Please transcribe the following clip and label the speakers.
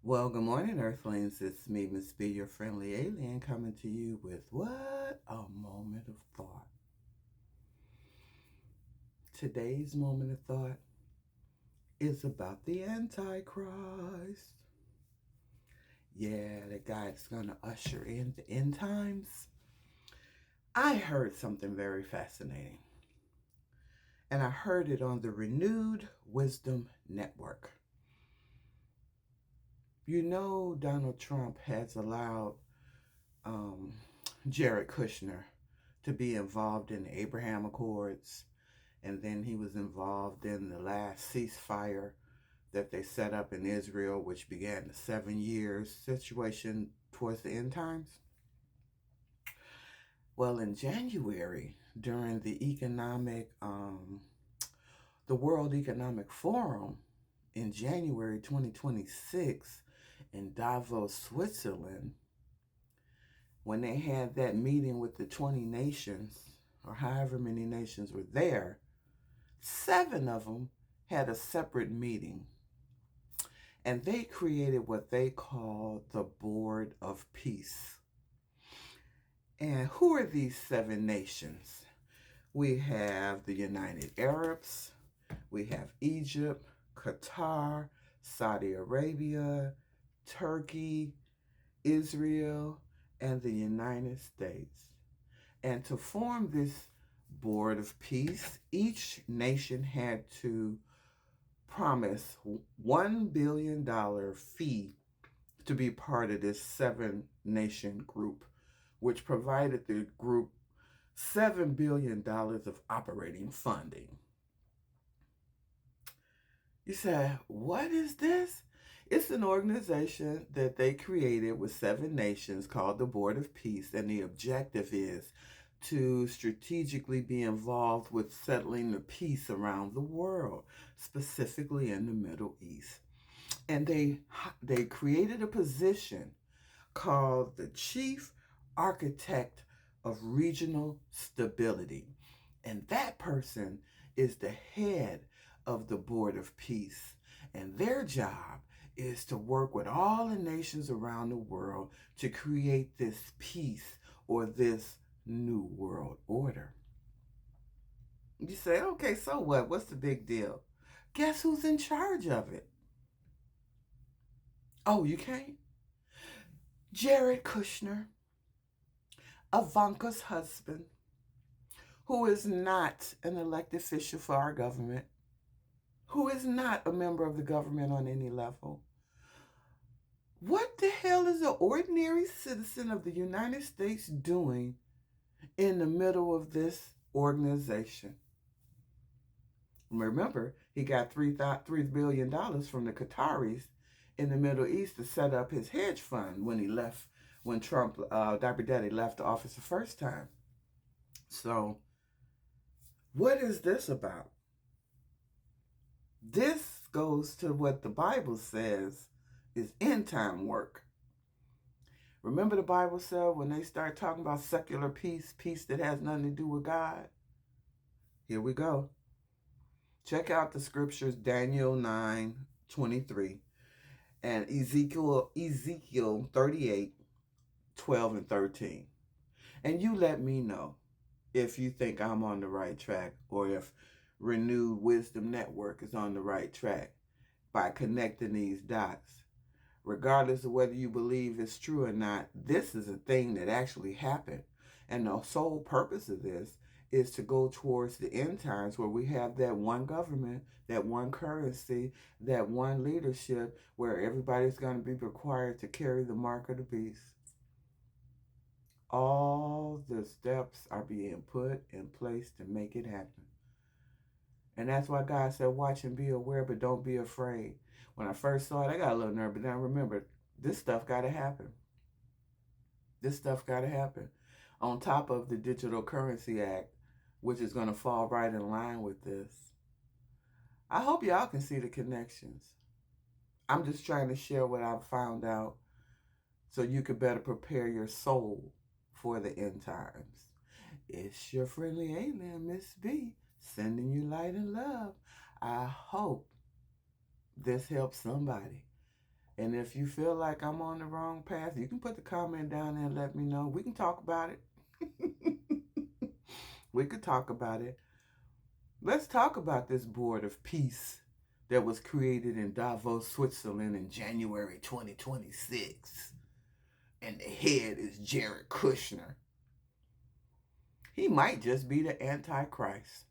Speaker 1: Well, good morning, Earthlings. It's me, Miss B, your friendly alien, coming to you with what? A moment of thought. Today's moment of thought is about the Antichrist. Yeah, the guy that's going to usher in the end times. I heard something very fascinating, and I heard it on the Renewed Wisdom Network. You know, Donald Trump has allowed um, Jared Kushner to be involved in the Abraham Accords, and then he was involved in the last ceasefire that they set up in Israel, which began the 7 years situation towards the end times. Well, in January, during the World Economic Forum in January 2026 in Davos, Switzerland, when they had that meeting with the 20 nations, or however many nations were there, 7 of them had a separate meeting. And they created what they call the Board of Peace. And who are these 7 nations? We have the United Arabs, we have Egypt, Qatar, Saudi Arabia, Turkey, Israel, and the United States. And to form this Board of Peace, each nation had to promise $1 billion fee to be part of this 7 nation group, which provided the group $7 billion of operating funding. You say, what is this? It's an organization that they created with 7 nations called the Board of Peace, and the objective is to strategically be involved with settling the peace around the world, specifically in the Middle East. And they created a position called the Chief Architect of Regional Stability. And that person is the head of the Board of Peace. And their job is to work with all the nations around the world to create this peace or this new world order. You say, okay, so what? What's the big deal? Guess who's in charge of it? Oh, you can't? Jared Kushner, Ivanka's husband, who is not an elected official for our government, who is not a member of the government on any level. What the hell is an ordinary citizen of the United States doing in the middle of this organization? Remember, he got $3 billion from the Qataris in the Middle East to set up his hedge fund when Trump, Dr. Daddy, left the office the first time. So, what is this about? This goes to what the Bible says is end time work. Remember, the Bible said when they start talking about secular peace, peace that has nothing to do with God? Here we go. Check out the scriptures, Daniel 9:23 and Ezekiel 38:12 and 13. And you let me know if you think I'm on the right track, or if Renewed Wisdom Network is on the right track by connecting these dots. Regardless of whether you believe it's true or not, this is a thing that actually happened. And the sole purpose of this is to go towards the end times where we have that one government, that one currency, that one leadership, where everybody's going to be required to carry the mark of the beast. All the steps are being put in place to make it happen. And that's why God said, watch and be aware, but don't be afraid. When I first saw it, I got a little nervous, but then I remembered this stuff got to happen. This stuff got to happen. On top of the Digital Currency Act, which is going to fall right in line with this. I hope y'all can see the connections. I'm just trying to share what I've found out so you could better prepare your soul for the end times. It's your friendly alien, Miss B, sending you light and love. I hope this helps somebody. And if you feel like I'm on the wrong path, you can put the comment down there and let me know. We can talk about it. We could talk about it. Let's talk about this board of peace that was created in Davos, Switzerland in January 2026. And the head is Jared Kushner. He might just be the Antichrist.